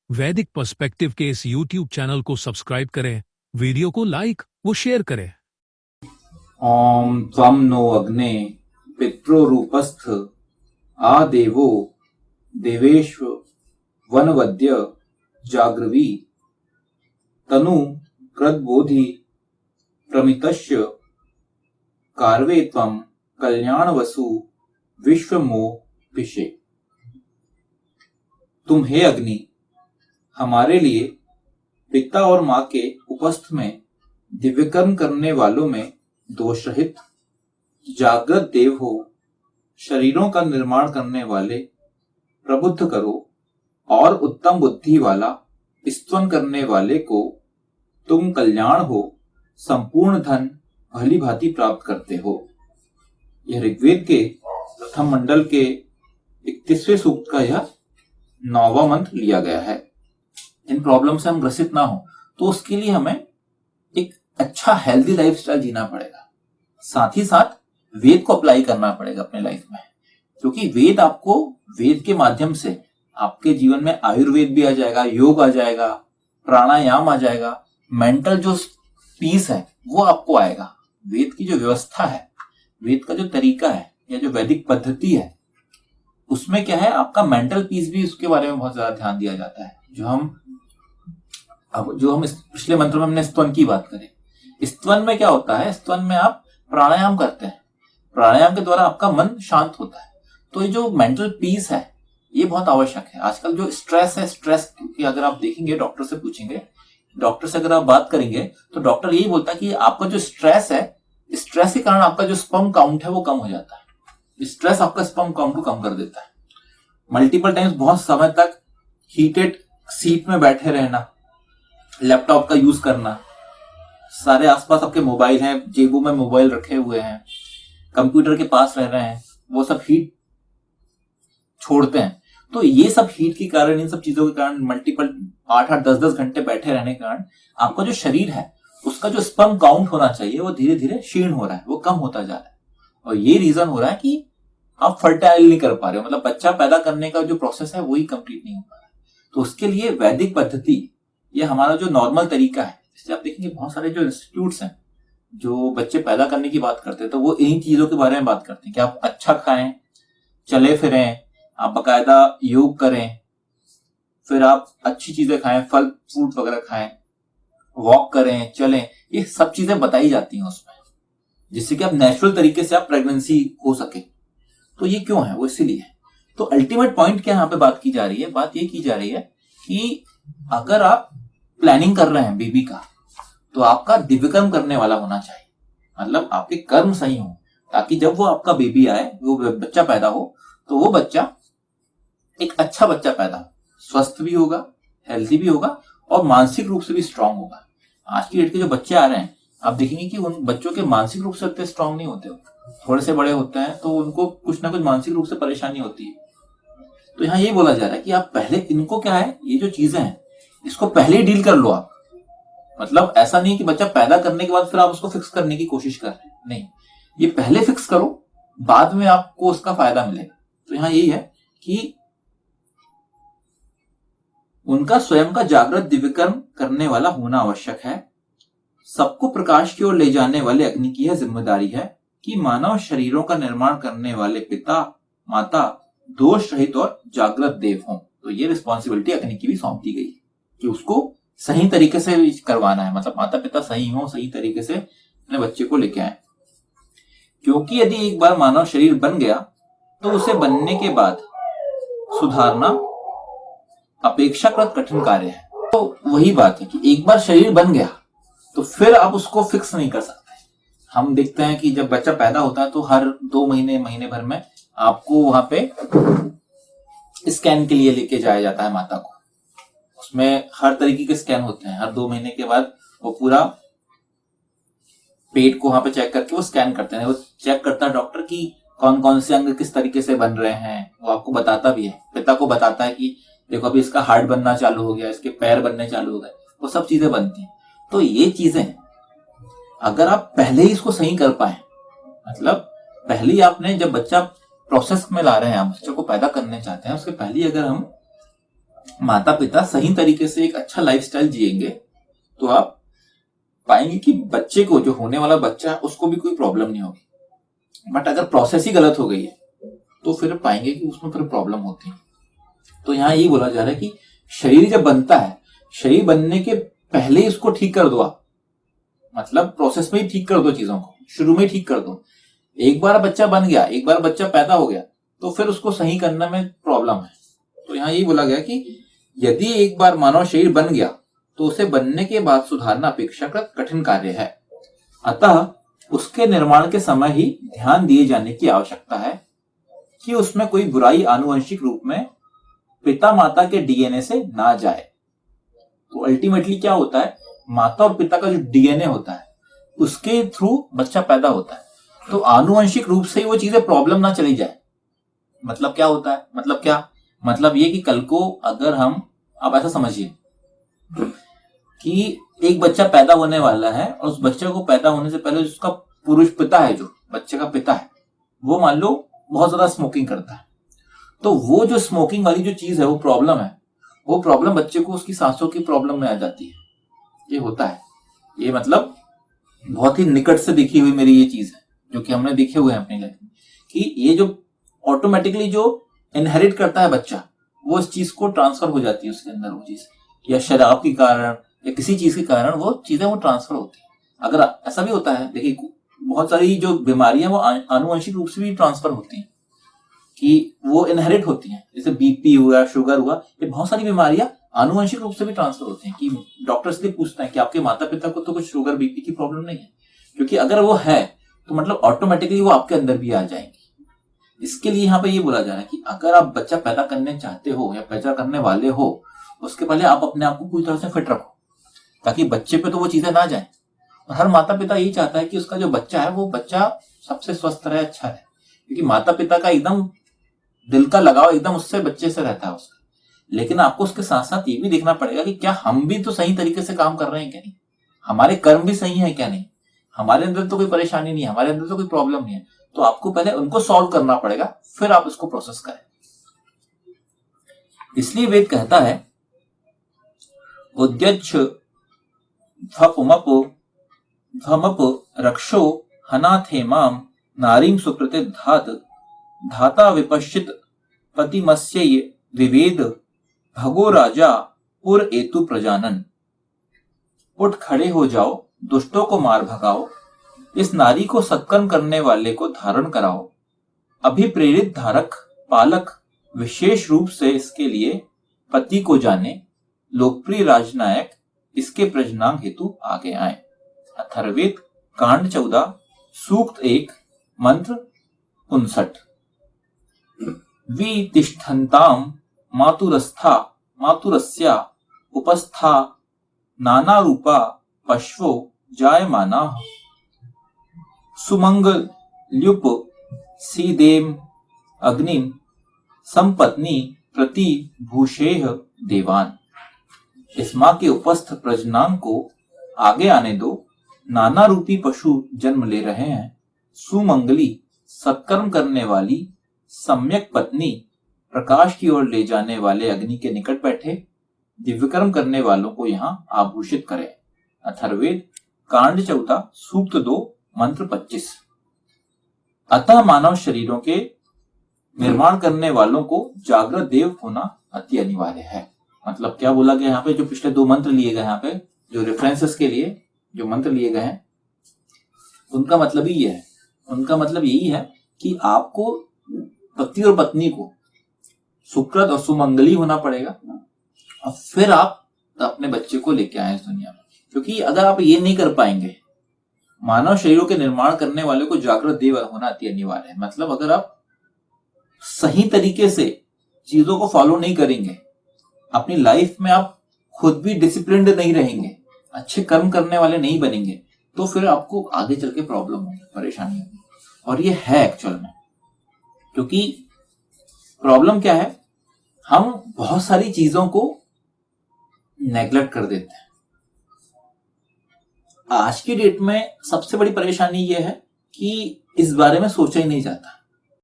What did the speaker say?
वैदिक पर्सपेक्टिव के इस YouTube चैनल को सब्सक्राइब करें, वीडियो को लाइक व शेयर करें। ओम त्वं नो अग्ने पितृरूपस्थ आ देवो देवेश्व वनवद्य जागृवी तनु कृतबोधि प्रमितस्य कार्वे त्वं कल्याणवसु विश्वमो पिशे। तुम हे अग्नि हमारे लिए पिता और माँ के उपस्थ में दिव्यकर्म करने वालों में दोष रहित जागृत देव हो, शरीरों का निर्माण करने वाले प्रबुद्ध करो और उत्तम बुद्धि वाला स्तवन करने वाले को तुम कल्याण हो संपूर्ण धन भली भांति प्राप्त करते हो। यह ऋग्वेद के प्रथम मंडल के 31वें सूक्त का यह 9वां मंत्र लिया गया है। इन प्रॉब्लम से हम ग्रसित ना हो तो उसके लिए हमें एक अच्छा हेल्दी लाइफस्टाइल जीना पड़ेगा, साथ ही साथ वेद को अप्लाई करना पड़ेगा अपने लाइफ में, क्योंकि वेद के माध्यम से आपके जीवन में आयुर्वेद भी आ जाएगा, योग आ जाएगा, प्राणायाम आ जाएगा, मेंटल जो पीस है वो आपको आएगा। वेद की जो व्यवस्था है, वेद का जो तरीका है या जो वैदिक पद्धति है, उसमें क्या है, आपका मेंटल पीस भी उसके बारे में बहुत ज्यादा ध्यान दिया जाता है। जो हम इस पिछले मंत्र में हमने स्तवन की बात करें, स्तवन में क्या होता है, स्तवन में आप प्राणायाम करते हैं, प्राणायाम के द्वारा आपका मन शांत होता है। तो ये जो मेंटल पीस है ये बहुत आवश्यक है। आजकल जो स्ट्रेस है, स्ट्रेस की अगर आप देखेंगे, डॉक्टर से पूछेंगे, डॉक्टर से अगर आप बात करेंगे तो डॉक्टर यही बोलता है कि आपका जो स्ट्रेस है, स्ट्रेस के कारण आपका जो स्पर्म काउंट है वो कम हो जाता है। स्ट्रेस आपका स्पर्म काउंट को कम कर देता है। मल्टीपल टाइम्स बहुत समय तक हीटेड सीट में बैठे रहना, लैपटॉप का यूज करना, सारे आसपास आपके मोबाइल हैं, जेबों में मोबाइल रखे हुए हैं, कंप्यूटर के पास रह रहे हैं, वो सब हीट छोड़ते हैं। तो ये सब हीट के कारण, इन सब चीजों के कारण, मल्टीपल 8-8, 10-10 घंटे बैठे रहने के कारण आपका जो शरीर है उसका जो स्पर्म काउंट होना चाहिए वो धीरे धीरे क्षीण हो रहा है, वो कम होता जा रहा है। और ये रीजन हो रहा है कि आप फर्टाइल नहीं कर पा रहे हो, मतलब बच्चा पैदा करने का जो प्रोसेस है वही कंप्लीट नहीं हो पा रहा है। तो उसके लिए वैदिक पद्धति, ये हमारा जो नॉर्मल तरीका है, इससे आप देखेंगे बहुत सारे जो इंस्टीट्यूट्स हैं जो बच्चे पैदा करने की बात करते हैं तो वो इन्हीं चीजों के बारे में बात करते हैं कि आप अच्छा खाएं, चले फिरें, आप बकायदा योग करें, फिर आप अच्छी चीजें खाएं, फल फ्रूट वगैरह खाएं, वॉक करें, चलें, ये सब चीजें बताई जाती हैं उसमें, जिससे कि आप नेचुरल तरीके से आप प्रेगनेंसी हो सके। तो ये क्यों है, वो इसीलिए है। तो अल्टीमेट पॉइंट क्या यहाँ पे बात की जा रही है, बात ये की जा रही है कि अगर आप प्लानिंग कर रहे हैं बेबी का तो आपका दिव्यकर्म करने वाला होना चाहिए, मतलब आपके कर्म सही हो, ताकि जब वो आपका बेबी आए, वो बच्चा पैदा हो, तो वो बच्चा एक अच्छा बच्चा पैदा हो, स्वस्थ भी होगा, हेल्थी भी होगा और मानसिक रूप से भी स्ट्रांग होगा। आज की डेट के जो बच्चे आ रहे हैं, आप देखेंगे कि उन बच्चों के मानसिक रूप से इतने स्ट्रांग नहीं होते, थोड़े से बड़े होते हैं तो उनको कुछ ना कुछ मानसिक रूप से परेशानी होती है। तो यहाँ ये बोला जा रहा है कि आप पहले इनको क्या है, ये जो चीजें हैं इसको पहले ही डील कर लो आप। मतलब ऐसा नहीं कि बच्चा पैदा करने के बाद फिर आप उसको फिक्स करने की कोशिश कर रहे हैं, नहीं, ये पहले फिक्स करो, बाद में आपको उसका फायदा मिलेगा। तो यहाँ यही है कि उनका स्वयं का जागृत दिव्यकर्म करने वाला होना आवश्यक है। सबको प्रकाश की ओर ले जाने वाले अग्नि की यह जिम्मेदारी है कि मानव शरीरों का निर्माण करने वाले पिता माता दोष रहित और जागृत देव हों। तो ये रिस्पॉन्सिबिलिटी अग्नि की भी सौंप दी गई कि उसको सही तरीके से करवाना है, मतलब माता पिता सही हो, सही तरीके से अपने बच्चे को लेके आए। क्योंकि यदि एक बार मानव शरीर बन गया तो उसे बनने के बाद सुधारना अपेक्षाकृत कठिन कार्य है। तो वही बात है कि एक बार शरीर बन गया तो फिर आप उसको फिक्स नहीं कर सकते। हम देखते हैं कि जब बच्चा पैदा होता है तो हर 2 महीने भर में आपको वहां पे स्कैन के लिए लेके जाया जाता है माता को। उसमें हर तरीके के स्कैन होते हैं, हर 2 महीने के बाद वो पूरा पेट को वहां पे चेक करके वो स्कैन करते हैं। वो चेक करता है डॉक्टर कि कौन कौन से अंग किस तरीके से बन रहे हैं, वो आपको बताता भी है। पिता को बताता है कि देखो अभी इसका हार्ट बनना चालू हो गया, इसके पैर बनने चालू हो गए, वो सब चीजें बनती हैं। तो ये चीजें अगर आप पहले ही इसको सही कर पाए, मतलब पहले ही आपने, जब बच्चा प्रोसेस में ला रहे हैं, आप बच्चे को पैदा करने चाहते हैं, उसके पहले अगर हम माता पिता सही तरीके से एक अच्छा लाइफस्टाइल जिएंगे तो आप पाएंगे कि बच्चे को, जो होने वाला बच्चा है, उसको भी कोई प्रॉब्लम नहीं होगी। बट अगर प्रोसेस ही गलत हो गई है तो फिर पाएंगे कि उसमें फिर प्रॉब्लम होती है। तो यहाँ यही बोला जा रहा है कि शरीर जब बनता है, शरीर बनने के पहले ही उसको ठीक कर दो आप, मतलब प्रोसेस में ही ठीक कर दो चीजों को, शुरू में ही ठीक कर दो। एक बार बच्चा बन गया, एक बार बच्चा पैदा हो गया तो फिर उसको सही करने में प्रॉब्लम है। तो यहाँ यही बोला गया कि यदि एक बार मानव शरीर बन गया तो उसे बनने के बाद सुधारना अपेक्षाकृत कठिन कार्य है। अतः उसके निर्माण के समय ही ध्यान दिए जाने की आवश्यकता है कि उसमें कोई बुराई आनुवंशिक रूप में पिता माता के डीएनए से ना जाए। तो अल्टीमेटली क्या होता है, माता और पिता का जो डीएनए होता है उसके थ्रू बच्चा पैदा होता है। तो आनुवंशिक रूप से ही वो चीजें प्रॉब्लम ना चली जाए। मतलब क्या होता है, मतलब क्या, मतलब ये कि कल को अगर हम, आप ऐसा समझिए कि एक बच्चा पैदा होने वाला है और उस बच्चे को पैदा होने से पहले उसका पुरुष पिता है, जो बच्चे का पिता है, वो मान लो बहुत ज्यादा स्मोकिंग करता है। तो वो जो स्मोकिंग वाली जो चीज है, वो प्रॉब्लम बच्चे को उसकी सांसों की प्रॉब्लम में आ जाती है। ये होता है, ये मतलब बहुत ही निकट से देखी हुई मेरी ये चीज है, जो कि हमने देखे हुए हैं अपनी लाइफ में, कि ये जो ऑटोमेटिकली जो इनहेरिट करता है बच्चा, वो इस चीज को ट्रांसफर हो जाती है उसके अंदर, वो चीज या शराब के कारण या किसी चीज के कारण वो चीजें वो ट्रांसफर होती है। अगर ऐसा भी होता है, देखिए बहुत सारी जो बीमारियां वो आनुवंशिक रूप से भी ट्रांसफर होती हैं, कि वो इनहेरिट होती हैं। जैसे बीपी हुआ, शुगर हुआ, ये बहुत सारी बीमारियां आनुवंशिक रूप से भी ट्रांसफर होती हैं। कि डॉक्टर इसलिए पूछते हैं कि आपके माता पिता को तो कुछ शुगर बीपी की प्रॉब्लम नहीं है, क्योंकि अगर वो है तो मतलब ऑटोमेटिकली वो आपके अंदर भी आ जाएंगी। इसके लिए यहाँ पे ये बोला जा रहा है कि अगर आप बच्चा पैदा करने चाहते हो या पैदा करने वाले हो, उसके पहले आप अपने आप को पूरी तरह से फिट रखो, ताकि बच्चे पे तो वो चीजें ना जाए। और हर माता पिता यही चाहता है कि उसका जो बच्चा है वो बच्चा सबसे स्वस्थ रहे, अच्छा रहे, क्योंकि माता पिता का एकदम दिल का लगाव एकदम उससे, बच्चे से रहता है उसका। लेकिन आपको उसके साथ साथ ये भी देखना पड़ेगा कि क्या हम भी तो सही तरीके से काम कर रहे हैं क्या नहीं, हमारे कर्म भी सही है क्या नहीं, हमारे अंदर तो कोई परेशानी नहीं है, हमारे अंदर तो कोई प्रॉब्लम नहीं है। तो आपको पहले उनको सॉल्व करना पड़ेगा, फिर आप इसको प्रोसेस करें। इसलिए वेद कहता है, उद्यच्छ ध्वपुमप ध्वमप रक्षो हनाथेमाम नारीम सुकृते धात धाता विपश्चित पतिमस्य विवेद भगो राजा पुर एतु प्रजानन। उठ खड़े हो जाओ, दुष्टों को मार भगाओ, इस नारी को सत्कर्म करने वाले को धारण कराओ। अभिप्रेरित धारक पालक विशेष रूप से इसके लिए पति को जाने, लोकप्रिय राजनायक इसके प्रजनांग हेतु आगे आए। अथर्ववेद कांड 14 सूक्त 1 मंत्र 59। वितिष्ठन्ताम मातुरस्या उपस्था नाना रूपा पश्वो जायमानाः सुमंगल्युप सीदेम अग्निम संपत्नी प्रति भूषेह देवान। इस मां के उपस्थ प्रजनांग को आगे आने दो, नाना रूपी पशु जन्म ले रहे हैं। सुमंगली सत्कर्म करने वाली सम्यक पत्नी प्रकाश की ओर ले जाने वाले अग्नि के निकट बैठे दिव्यकर्म करने वालों को यहाँ आभूषित करें। अथर्ववेद कांड 14 सूक्त 2 मंत्र 25। अतः मानव शरीरों के निर्माण करने वालों को जागृत देव होना अति अनिवार्य है। मतलब क्या बोला गया यहाँ पे, जो पिछले 2 मंत्र लिए गए यहाँ पे, जो रेफरेंसेस के लिए जो मंत्र लिए गए हैं, उनका मतलब ही यह है, उनका मतलब यही है कि आपको पति और पत्नी को सुकृत और सुमंगली होना पड़ेगा, और फिर आप अपने बच्चे को लेके आए इस दुनिया में। क्योंकि अगर आप ये नहीं कर पाएंगे, मानव शरीरों के निर्माण करने वाले को जागृत देव होना अति अनिवार्य है। मतलब अगर आप सही तरीके से चीजों को फॉलो नहीं करेंगे, अपनी लाइफ में आप खुद भी डिसिप्लिन्ड नहीं रहेंगे, अच्छे कर्म करने वाले नहीं बनेंगे, तो फिर आपको आगे चल के प्रॉब्लम होगी, परेशानी होगी। और ये है एक्चुअल में, क्योंकि प्रॉब्लम क्या है, हम बहुत सारी चीजों को नेग्लेक्ट कर देते हैं। आज की डेट में सबसे बड़ी परेशानी यह है कि इस बारे में सोचा ही नहीं जाता।